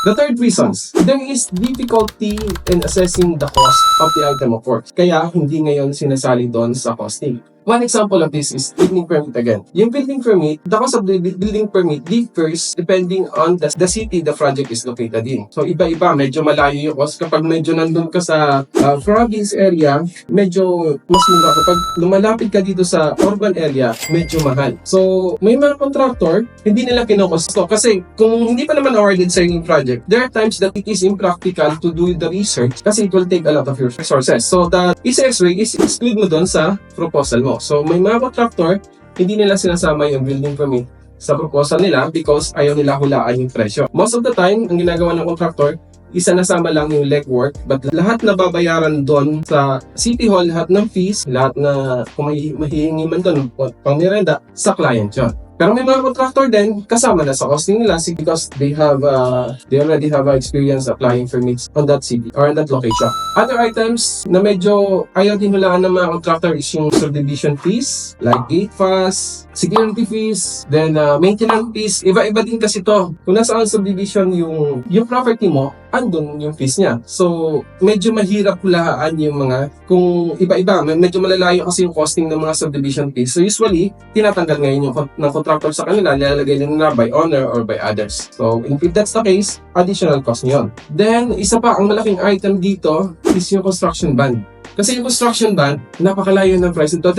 The third reasons, there is difficulty in assessing the cost of the item of work. Kaya hindi ngayon sinasali doon sa costing. One example of this is building permit again. Yung building permit, the cost of the building permit differs depending on the city the project is located in. So iba-iba, medyo malayo yung cost. Kapag medyo nandun ka sa province area, medyo mas mura. Kapag lumalapit ka dito sa urban area, medyo mahal. So may mga contractor, hindi nila kinokosto. Kasi kung hindi pa naman awarded sa yung project, there are times that it is impractical to do the research kasi it will take a lot of your resources. So the easiest way is exclude mo doon sa proposal mo. So may mga contractor, hindi nila sinasama yung building permit sa proposal nila because ayaw nila hulaan yung presyo. Most of the time, ang ginagawa ng contractor, isa nasama lang yung legwork, but lahat na babayaran doon sa City Hall, lahat ng fees, lahat na kung may mahihingi man doon, pang nirenda, sa client yun. Pero may mga contractor din, kasama na sa costing nila because they already have experience applying permits on that city or on that location. Other items na medyo ayaw din hulaan ng mga contractor is yung subdivision fees, like gate fees, security fees, then maintenance fees. Iba-iba din kasi to. Kung nasaan subdivision yung property mo, andun yung fees niya. So, medyo mahirap hulaan yung mga, kung iba-iba, medyo malalayo kasi yung costing ng mga subdivision fees. So, usually, tinatanggal ngayon yung ng contractor sa kanila, nilalagay nila by owner or by others. So, if that's the case, additional cost niyon. Then, isa pa, ang malaking item dito is yung construction bond. Kasi yung construction bond, napakalayo ng price. So,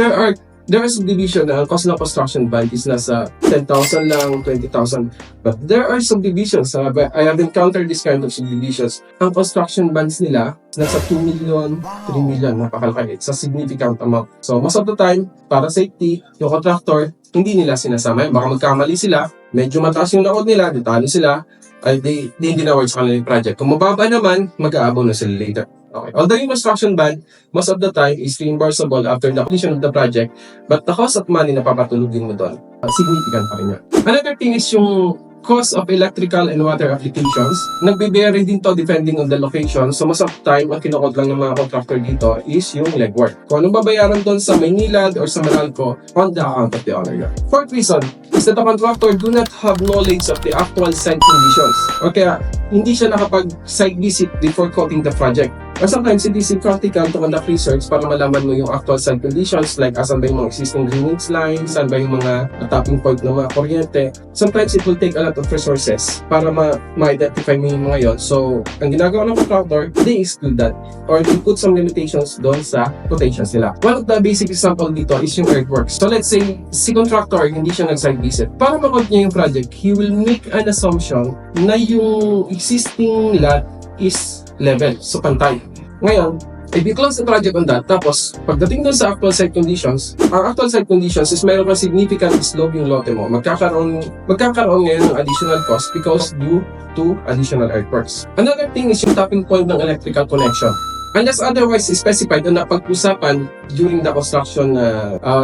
there is subdivision na ang cost ng construction bond is nasa 10,000 lang, 20,000. But there are subdivisions. I have encountered this kind of subdivisions. Ang construction bonds nila nasa 2 million, 3 million. Napakalaki. It's a significant amount. So most of the time, para safety, yung contractor, hindi nila sinasama. Baka magkamali sila, medyo mataas yung naod nila, detalo sila, ay hindi na-award sa kanila yung project. Kung mababa naman, mag-aabon na sila later. Okay. Although yung construction bond, most of the time is reimbursable after the completion of the project, but the cost of money na papatulugin mo doon, significant pa rin yun. Another thing is yung cost of electrical and water applications. Nagbe-vary din to depending on the location. So most of the time, ang kinukot lang ng mga contractor dito is yung legwork. Kung anong babayaran doon sa Maynilad or sa Meralco on the account of the owner. Fourth reason is that the contractor do not have knowledge of the actual site conditions. O kaya, hindi siya nakapag-site visit before quoting the project. Or sometimes, it is impractical to conduct research para malaman mo yung actual site conditions like asan ba yung mga existing drainage lines, saan ba yung mga tapping point ng mga kuryente. Sometimes, it will take a lot of resources para ma-identify mo yung mga yun. So, ang ginagawa ng contractor, they exclude that or they put some limitations doon sa quotations nila. One of the basic example dito is yung earthworks. So, let's say, si contractor, hindi siya nag-site visit. Para ma-quote niya yung project, he will make an assumption na yung existing lot is level, so pantay. Ngayon, if you close the project on that, tapos pagdating dun sa actual site conditions, ang actual site conditions is mayroon kang significant slope yung lote mo. Magkakaroon ngayon ng additional cost because due to additional earthworks. Another thing is yung tapping point ng electrical connection. Unless otherwise specified na napag-usapan during the construction,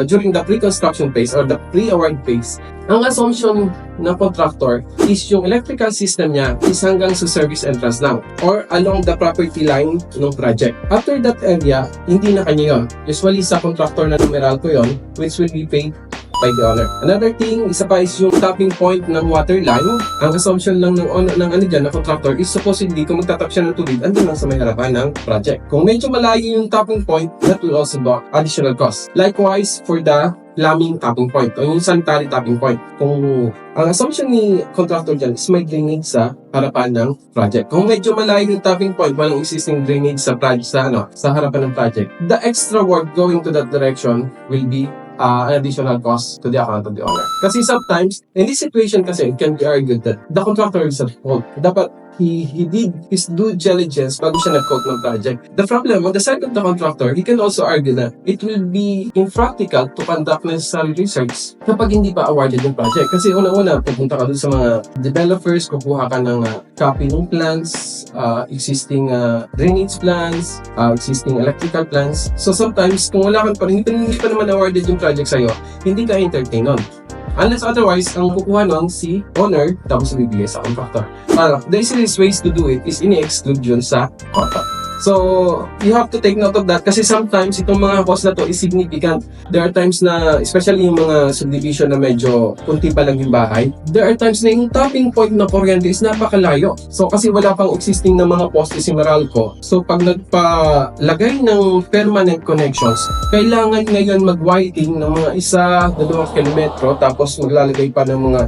during the pre-construction phase or the pre-award phase, ang assumption ng contractor is yung electrical system niya is hanggang sa service entrance lang or along the property line ng project. After that area, hindi na kanya yun. Usually sa contractor na numeral ko yun, which will be paid by the owner. Another thing, isa pa is yung tapping point ng water line. Ang assumption lang ng contractor is supposedly kung magtatap siya ng tubig, andun lang sa may harapan ng project. Kung medyo malayo yung tapping point, that will also be additional cost. Likewise, for the plumbing tapping point o yung sanitary tapping point. Kung ang assumption ni contractor dyan is may drainage sa harapan ng project. Kung medyo malayo yung tapping point, walang existing drainage sa harapan ng project, the extra work going to that direction will be an additional cost to the account of the owner. Kasi sometimes, in this situation kasi, it can be argued that the contractor is at fault. Dapat he did his due diligence bago siya nag-quote ng project. The problem, on the side of the contractor, he can also argue that it will be impractical to conduct necessary research kapag hindi pa awarded yung project. Kasi una-una, pupunta ka dun sa mga developers, kukuha ka ng copy ng plans, existing drainage plans, existing electrical plans. So sometimes, kung wala kang hindi pa naman awarded yung project sa'yo, hindi ka entertain nun. Unless otherwise, ang kukuha nun si owner, tapos bibigay sa contractor. The easiest ways to do it is ini-exclude yun sa contract. So, you have to take note of that kasi sometimes itong mga cost na to is significant. There are times na, especially yung mga subdivision na medyo kunti pa lang yung bahay, there are times na yung tapping point na kuryente is napakalayo. So, kasi wala pang existing na mga poste si Meralco. So, pag nagpalagay ng permanent connections, kailangan ngayon mag-wiring ng mga 1-2 kilometro tapos maglalagay pa ng mga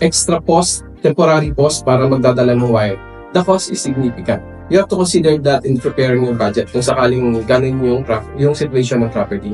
extra post, temporary post para magdadala ng wire. The cost is significant. You have to consider that in preparing your budget kung sakaling ganun yung situation ng property.